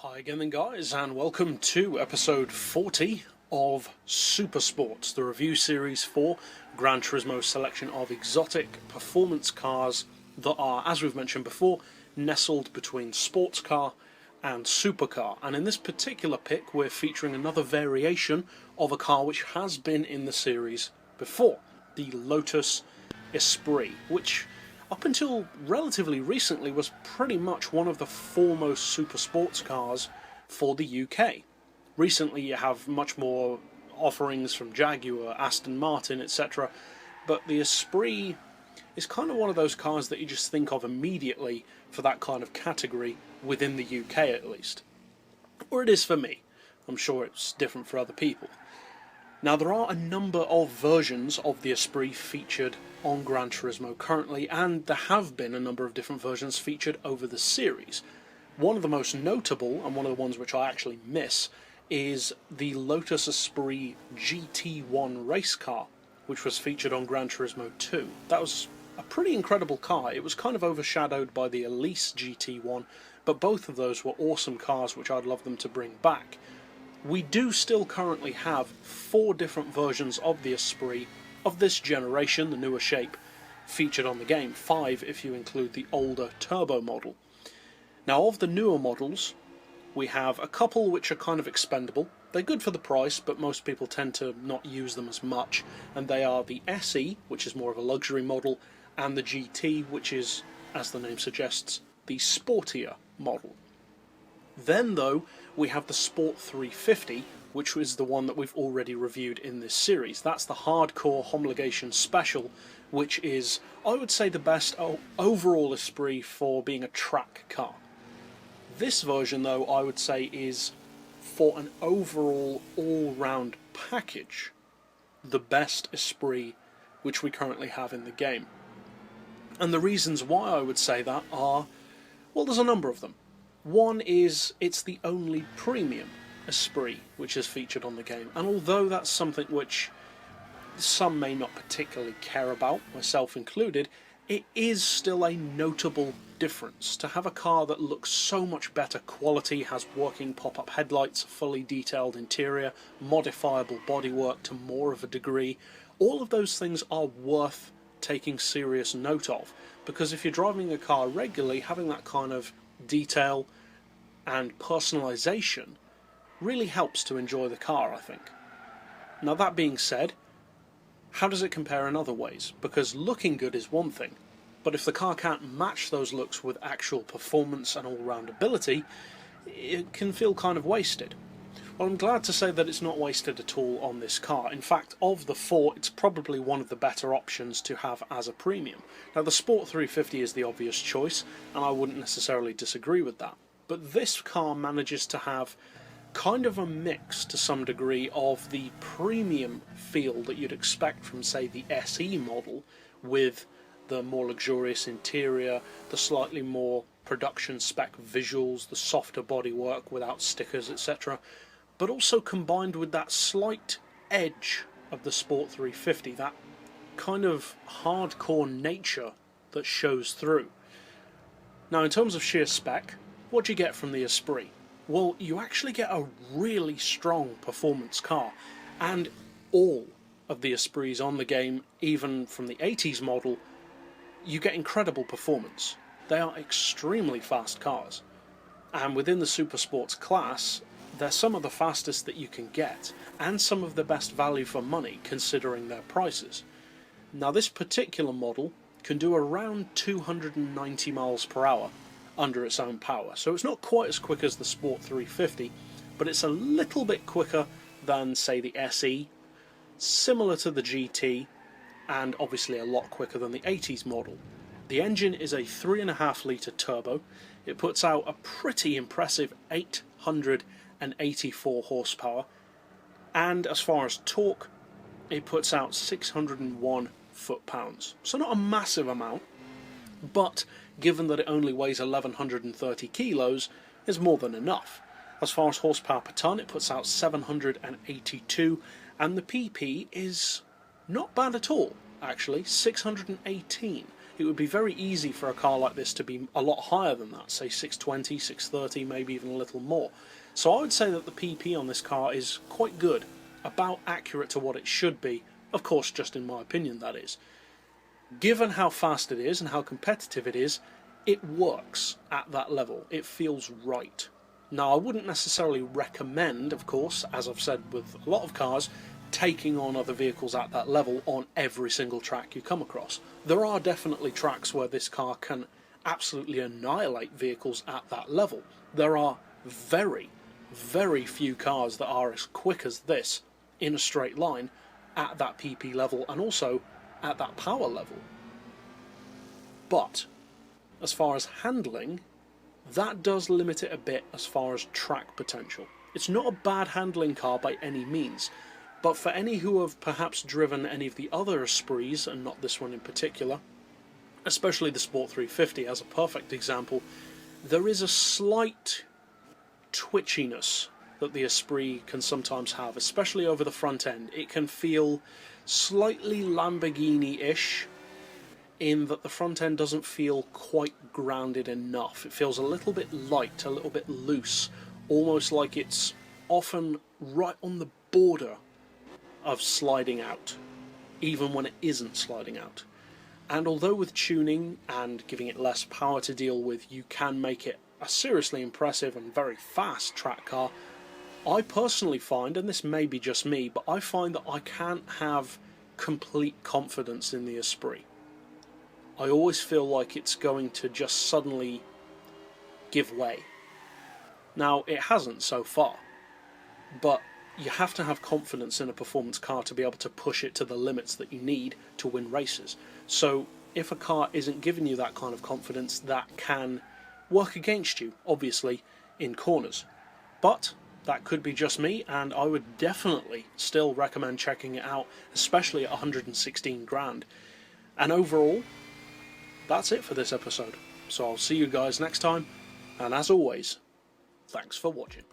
Hi again then guys, and welcome to episode 40 of SuperSports, the review series for Gran Turismo's selection of exotic performance cars that are, as we've mentioned before, nestled between sports car and supercar. And in this particular pick we're featuring another variation of a car which has been in the series before, the Lotus Esprit, which up until relatively recently was pretty much one of the foremost super sports cars for the UK. Recently you have much more offerings from Jaguar, Aston Martin, etc. But the Esprit is kind of one of those cars that you just think of immediately for that kind of category within the UK at least. Or it is for me. I'm sure it's different for other people. Now there are a number of versions of the Esprit featured on Gran Turismo currently, and there have been a number of different versions featured over the series. One of the most notable, and one of the ones which I actually miss, is the Lotus Esprit GT1 race car, which was featured on Gran Turismo 2. That was a pretty incredible car. It was kind of overshadowed by the Elise GT1, but both of those were awesome cars which I'd love them to bring back. We do still currently have 4 different versions of the Esprit of this generation, the newer shape, featured on the game. 5 if you include the older turbo model. Now of the newer models, we have a couple which are kind of expendable. They're good for the price, but most people tend to not use them as much, and they are the SE, which is more of a luxury model, and the GT, which is, as the name suggests, the sportier model. Then though, we have the Sport 350, which is the one that we've already reviewed in this series. That's the hardcore homologation special, which is, I would say, the best overall Esprit for being a track car. This version though, I would say, is for an overall all-round package the best Esprit which we currently have in the game. And the reasons why I would say that are, well, there's a number of them. One is it's the only premium Esprit which is featured on the game, and although that's something which some may not particularly care about, myself included, it is still a notable difference to have a car that looks so much better quality, has working pop-up headlights, fully detailed interior, modifiable bodywork to more of a degree. All of those things are worth taking serious note of, because if you're driving a car regularly, having that kind of detail and personalisation really helps to enjoy the car, I think. Now that being said, how does it compare in other ways? Because looking good is one thing, but if the car can't match those looks with actual performance and all-round ability, it can feel kind of wasted. Well, I'm glad to say that it's not wasted at all on this car. In fact, of the 4, it's probably one of the better options to have as a premium. Now, the Sport 350 is the obvious choice, and I wouldn't necessarily disagree with that. But this car manages to have kind of a mix, to some degree, of the premium feel that you'd expect from, say, the SE model, with the more luxurious interior, the slightly more production spec visuals, the softer bodywork without stickers, etc., but also combined with that slight edge of the Sport 350, that kind of hardcore nature that shows through. Now, in terms of sheer spec, what do you get from the Esprit? Well, you actually get a really strong performance car, and all of the Esprits on the game, even from the 80s model, you get incredible performance. They are extremely fast cars, and within the Supersports class, they're some of the fastest that you can get, and some of the best value for money considering their prices. Now this particular model can do around 290 miles per hour under its own power, so it's not quite as quick as the Sport 350, but it's a little bit quicker than, say, the SE, similar to the GT, and obviously a lot quicker than the 80s model. The engine is a 3.5 litre turbo. It puts out a pretty impressive 884 horsepower, and as far as torque, it puts out 601 foot-pounds. So not a massive amount, but given that it only weighs 1130 kilos, is more than enough. As far as horsepower per tonne, it puts out 782, and the PP is not bad at all, actually, 618. it would be very easy for a car like this to be a lot higher than that, say 620, 630, maybe even a little more. So I would say that the PP on this car is quite good, about accurate to what it should be, of course just in my opinion that is. Given how fast it is and how competitive it is, it works at that level, it feels right. Now I wouldn't necessarily recommend, of course, as I've said with a lot of cars, taking on other vehicles at that level on every single track you come across. There are definitely tracks where this car can absolutely annihilate vehicles at that level. There are very, very few cars that are as quick as this in a straight line at that PP level and also at that power level. But as far as handling, that does limit it a bit as far as track potential. It's not a bad handling car by any means, but for any who have perhaps driven any of the other Esprits, and not this one in particular, especially the Sport 350 as a perfect example, there is a slight twitchiness that the Esprit can sometimes have, especially over the front end. It can feel slightly Lamborghini-ish, in that the front end doesn't feel quite grounded enough. It feels a little bit light, a little bit loose, almost like it's often right on the border of sliding out, even when it isn't sliding out. And although with tuning and giving it less power to deal with, you can make it a seriously impressive and very fast track car, I personally find, and this may be just me, but I find that I can't have complete confidence in the Esprit. I always feel like it's going to just suddenly give way. Now, it hasn't so far, but you have to have confidence in a performance car to be able to push it to the limits that you need to win races. So if a car isn't giving you that kind of confidence, that can work against you, obviously, in corners. But that could be just me, and I would definitely still recommend checking it out, especially at 116 grand. And overall, that's it for this episode. So I'll see you guys next time, and as always, thanks for watching.